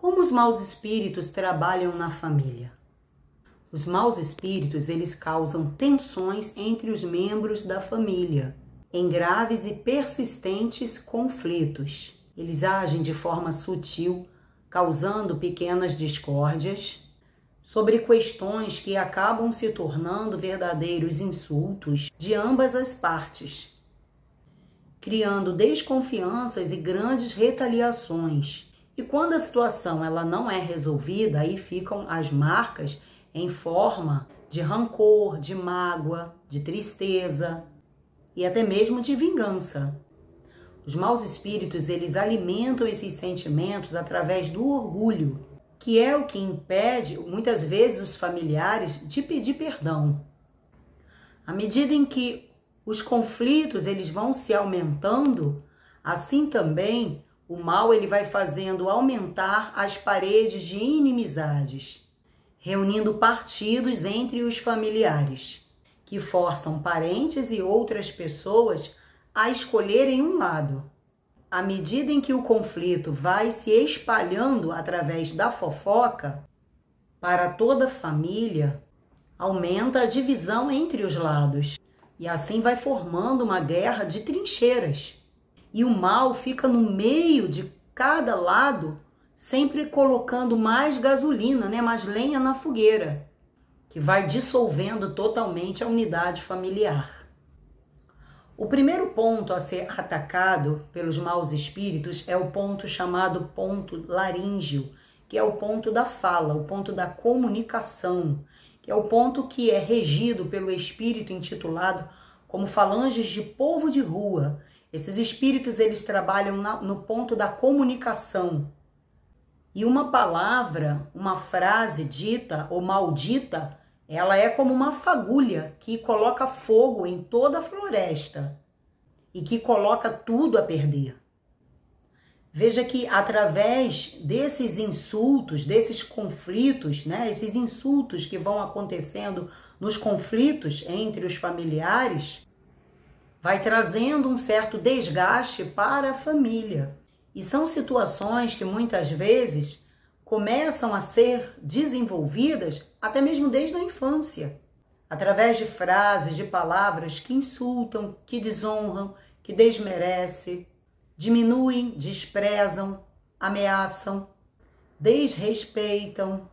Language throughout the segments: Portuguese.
Como os maus espíritos trabalham na família? Os maus espíritos, eles causam tensões entre os membros da família, em graves e persistentes conflitos. Eles agem de forma sutil, causando pequenas discórdias sobre questões que acabam se tornando verdadeiros insultos de ambas as partes, criando desconfianças e grandes retaliações. E quando a situação ela não é resolvida, aí ficam as marcas em forma de rancor, de mágoa, de tristeza e até mesmo de vingança. Os maus espíritos, eles alimentam esses sentimentos através do orgulho, que é o que impede, muitas vezes, os familiares de pedir perdão. À medida em que os conflitos eles vão se aumentando, assim também o mal ele vai fazendo aumentar as paredes de inimizades, reunindo partidos entre os familiares, que forçam parentes e outras pessoas a escolherem um lado. À medida em que o conflito vai se espalhando através da fofoca para toda a família, aumenta a divisão entre os lados e assim vai formando uma guerra de trincheiras. E o mal fica no meio de cada lado, sempre colocando mais gasolina, mais lenha na fogueira, que vai dissolvendo totalmente a unidade familiar. O primeiro ponto a ser atacado pelos maus espíritos é o ponto chamado ponto laríngeo, que é o ponto da fala, o ponto da comunicação, que é o ponto que é regido pelo espírito intitulado como falanges de povo de rua. Esses espíritos eles trabalham no ponto da comunicação. E uma palavra, uma frase dita ou maldita, ela é como uma fagulha que coloca fogo em toda a floresta e que coloca tudo a perder. Veja que através desses insultos, desses conflitos, esses insultos que vão acontecendo nos conflitos entre os familiares, vai trazendo um certo desgaste para a família. E são situações que muitas vezes começam a ser desenvolvidas até mesmo desde a infância, através de frases, de palavras que insultam, que desonram, que desmerecem, diminuem, desprezam, ameaçam, desrespeitam.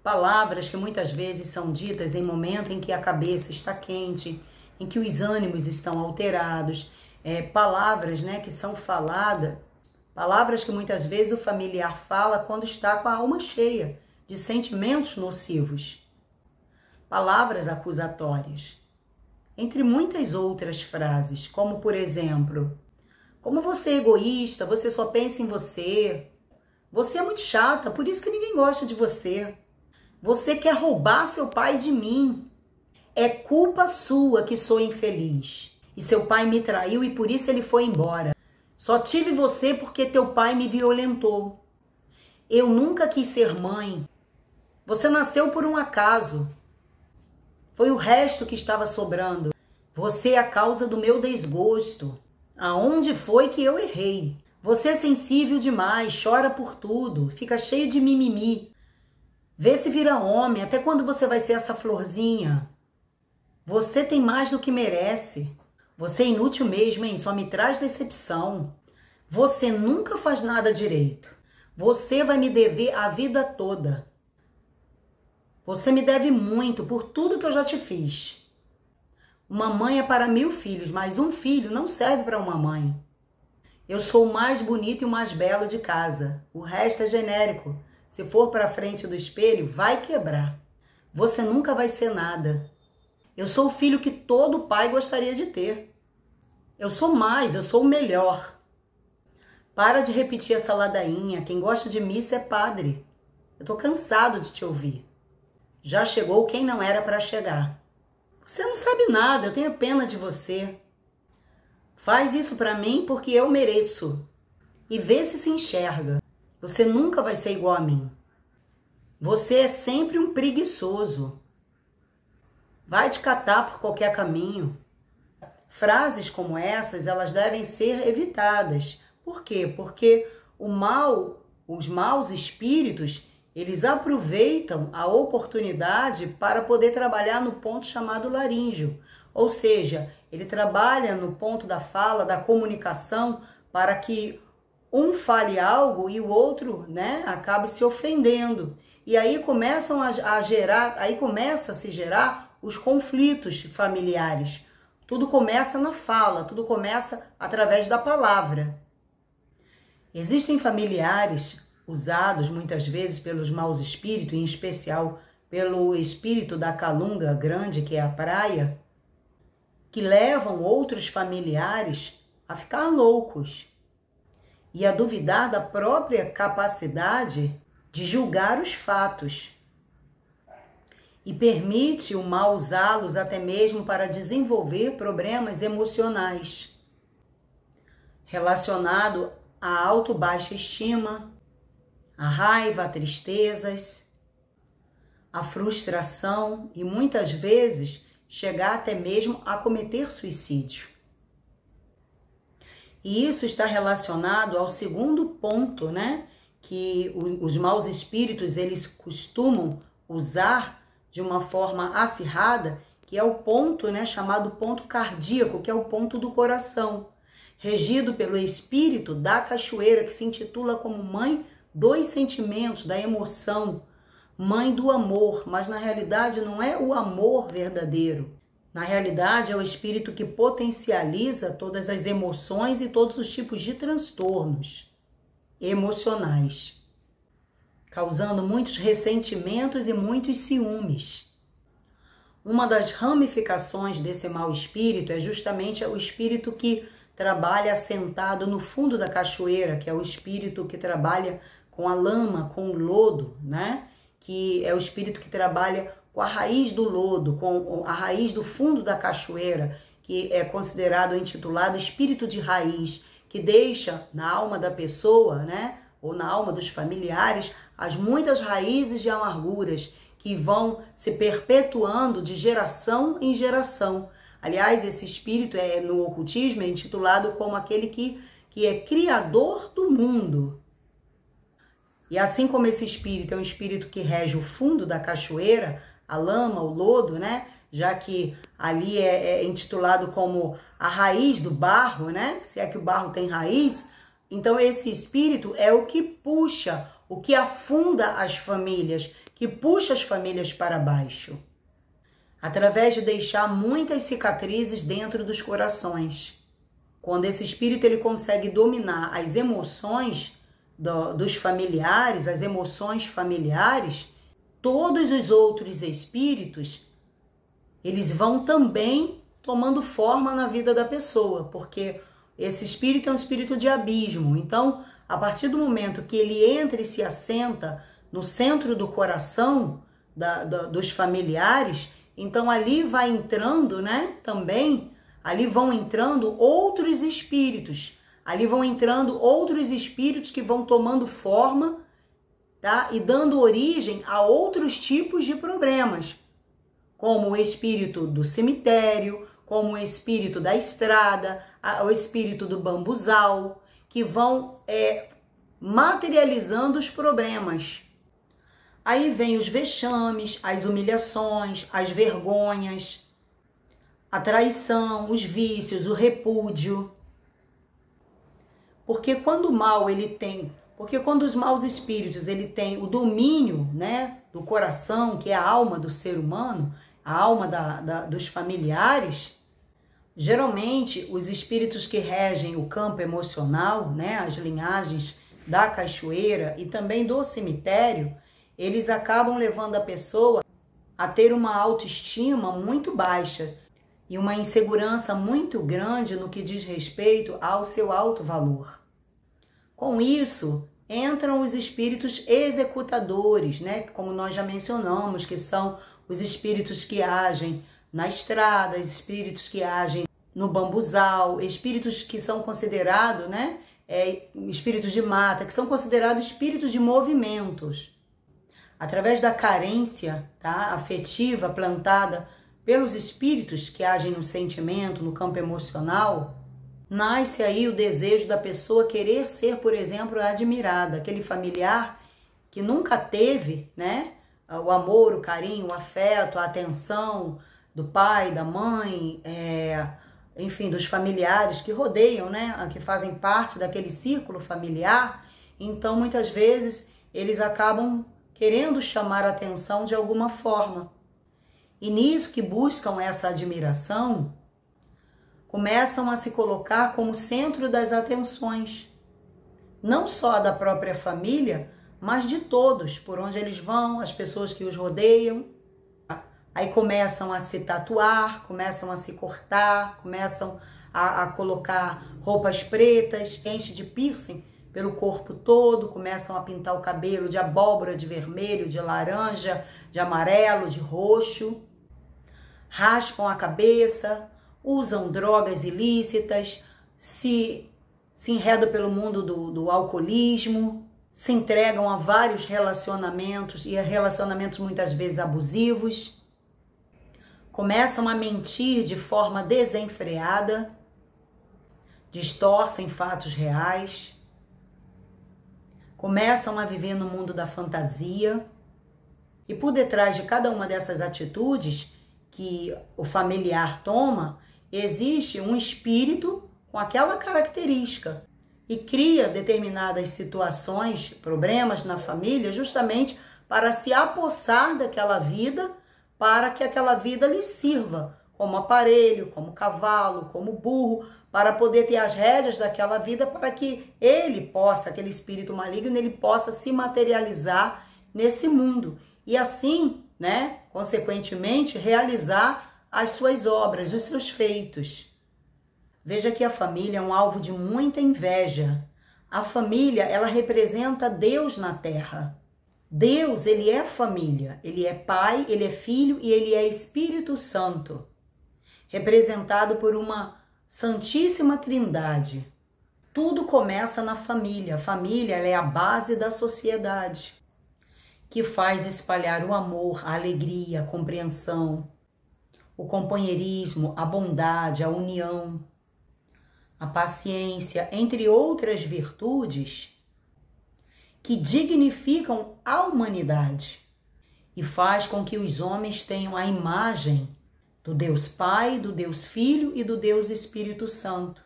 Palavras que muitas vezes são ditas em momento em que a cabeça está quente, em que os ânimos estão alterados, palavras que são faladas, palavras que muitas vezes o familiar fala quando está com a alma cheia de sentimentos nocivos, palavras acusatórias, entre muitas outras frases, como por exemplo, como você é egoísta, você só pensa em você, você é muito chata, por isso que ninguém gosta de você, você quer roubar seu pai de mim, é culpa sua que sou infeliz, e seu pai me traiu e por isso ele foi embora, só tive você porque teu pai me violentou, eu nunca quis ser mãe, você nasceu por um acaso, foi o resto que estava sobrando, você é a causa do meu desgosto, aonde foi que eu errei, você é sensível demais, chora por tudo, fica cheio de mimimi, vê se vira homem, até quando você vai ser essa florzinha? Você tem mais do que merece. Você é inútil mesmo, hein? Só me traz decepção. Você nunca faz nada direito. Você vai me dever a vida toda. Você me deve muito por tudo que eu já te fiz. Uma mãe é para 1000 filhos, mas um filho não serve para uma mãe. Eu sou o mais bonito e o mais belo de casa. O resto é genérico. Se for para frente do espelho, vai quebrar. Você nunca vai ser nada. Eu sou o filho que todo pai gostaria de ter. Eu sou mais, eu sou o melhor. Para de repetir essa ladainha. Quem gosta de missa é padre. Eu tô cansado de te ouvir. Já chegou quem não era para chegar. Você não sabe nada, eu tenho pena de você. Faz isso para mim porque eu mereço. E vê se enxerga. Você nunca vai ser igual a mim. Você é sempre um preguiçoso. Vai te catar por qualquer caminho. Frases como essas, elas devem ser evitadas. Por quê? Porque o mal, os maus espíritos, eles aproveitam a oportunidade para poder trabalhar no ponto chamado laríngeo. Ou seja, ele trabalha no ponto da fala, da comunicação, para que um fale algo e o outro, né, acabe se ofendendo. E aí começa a se gerar os conflitos familiares. Tudo começa na fala, tudo começa através da palavra. Existem familiares usados muitas vezes pelos maus espíritos, em especial pelo espírito da calunga grande, que é a praia, que levam outros familiares a ficar loucos e a duvidar da própria capacidade de julgar os fatos. E permite o mal usá-los até mesmo para desenvolver problemas emocionais relacionado à baixa estima, à raiva, a tristezas, a frustração e muitas vezes chegar até mesmo a cometer suicídio. E isso está relacionado ao segundo ponto, né? Que os maus espíritos eles costumam usar de uma forma acirrada, que é o ponto, né, chamado ponto cardíaco, que é o ponto do coração, regido pelo espírito da cachoeira, que se intitula como mãe dos sentimentos, da emoção, mãe do amor, mas na realidade não é o amor verdadeiro. Na realidade é o espírito que potencializa todas as emoções e todos os tipos de transtornos emocionais, causando muitos ressentimentos e muitos ciúmes. Uma das ramificações desse mau espírito é justamente o espírito que trabalha assentado no fundo da cachoeira, que é o espírito que trabalha com a lama, com o lodo, né? Que é o espírito que trabalha com a raiz do lodo, com a raiz do fundo da cachoeira, que é considerado, intitulado espírito de raiz, que deixa na alma da pessoa, né? Ou na alma dos familiares, as muitas raízes de amarguras que vão se perpetuando de geração em geração. Aliás, esse espírito no ocultismo é intitulado como aquele que é criador do mundo. E assim como esse espírito é um espírito que rege o fundo da cachoeira, a lama, o lodo, né? Já que ali é intitulado como a raiz do barro, né? Se é que o barro tem raiz, então esse espírito é o que puxa, o que afunda as famílias, que puxa as famílias para baixo, através de deixar muitas cicatrizes dentro dos corações. Quando esse espírito ele consegue dominar as emoções dos familiares, as emoções familiares, todos os outros espíritos, eles vão também tomando forma na vida da pessoa, porque esse espírito é um espírito de abismo. Então, a partir do momento que ele entra e se assenta no centro do coração dos familiares, então ali vai entrando, né, também, ali vão entrando outros espíritos, ali vão entrando outros espíritos que vão tomando forma, tá, e dando origem a outros tipos de problemas, como o espírito do cemitério, como o espírito da estrada, o espírito do bambuzal, que vão materializando os problemas. Aí vem os vexames, as humilhações, as vergonhas, a traição, os vícios, o repúdio. Porque quando os maus espíritos ele tem o domínio, né, do coração, que é a alma do ser humano, a alma dos familiares, geralmente os espíritos que regem o campo emocional, né, as linhagens da cachoeira e também do cemitério, eles acabam levando a pessoa a ter uma autoestima muito baixa e uma insegurança muito grande no que diz respeito ao seu alto valor. Com isso, entram os espíritos executadores, né, como nós já mencionamos, que são os espíritos que agem na estrada, espíritos que agem no bambuzal, espíritos que são considerados, né, espíritos de mata, que são considerados espíritos de movimentos. Através da carência, tá, afetiva plantada pelos espíritos que agem no sentimento, no campo emocional, nasce aí o desejo da pessoa querer ser, por exemplo, admirada, aquele familiar que nunca teve, né, o amor, o carinho, o afeto, a atenção do pai, da mãe, enfim, dos familiares que rodeiam, né, que fazem parte daquele círculo familiar. Então, muitas vezes, eles acabam querendo chamar a atenção de alguma forma. E nisso que buscam essa admiração, começam a se colocar como centro das atenções, não só da própria família, mas de todos, por onde eles vão, as pessoas que os rodeiam. Aí começam a se tatuar, começam a se cortar, começam a colocar roupas pretas, enche de piercing pelo corpo todo, começam a pintar o cabelo de abóbora, de vermelho, de laranja, de amarelo, de roxo, raspam a cabeça, usam drogas ilícitas, se enredam pelo mundo do alcoolismo, se entregam a vários relacionamentos e a relacionamentos muitas vezes abusivos, começam a mentir de forma desenfreada, distorcem fatos reais, começam a viver no mundo da fantasia, e por detrás de cada uma dessas atitudes que o familiar toma, existe um espírito com aquela característica e cria determinadas situações, problemas na família, justamente para se apossar daquela vida, para que aquela vida lhe sirva como aparelho, como cavalo, como burro, para poder ter as rédeas daquela vida, para que ele possa, aquele espírito maligno, ele possa se materializar nesse mundo. E assim, né, consequentemente, realizar as suas obras, os seus feitos. Veja que a família é um alvo de muita inveja. A família, ela representa Deus na terra. Deus, ele é família. Ele é Pai, ele é Filho e ele é Espírito Santo. Representado por uma Santíssima Trindade. Tudo começa na família. A família, ela é a base da sociedade, que faz espalhar o amor, a alegria, a compreensão, o companheirismo, a bondade, a união, a paciência, entre outras virtudes que dignificam a humanidade e faz com que os homens tenham a imagem do Deus Pai, do Deus Filho e do Deus Espírito Santo.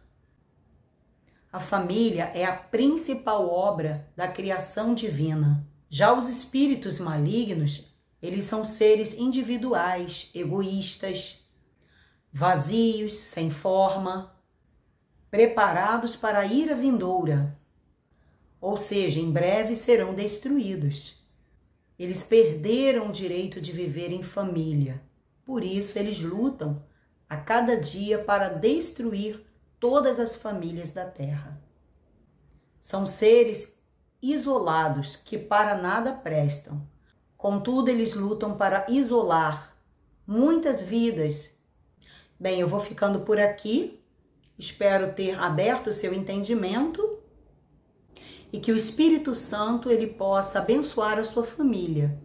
A família é a principal obra da criação divina. Já os espíritos malignos, eles são seres individuais, egoístas, vazios, sem forma, preparados para a ira vindoura, ou seja, em breve serão destruídos. Eles perderam o direito de viver em família, por isso eles lutam a cada dia para destruir todas as famílias da terra. São seres isolados que para nada prestam. Contudo, eles lutam para isolar muitas vidas. Bem, eu vou ficando por aqui. Espero ter aberto o seu entendimento e que o Espírito Santo ele possa abençoar a sua família.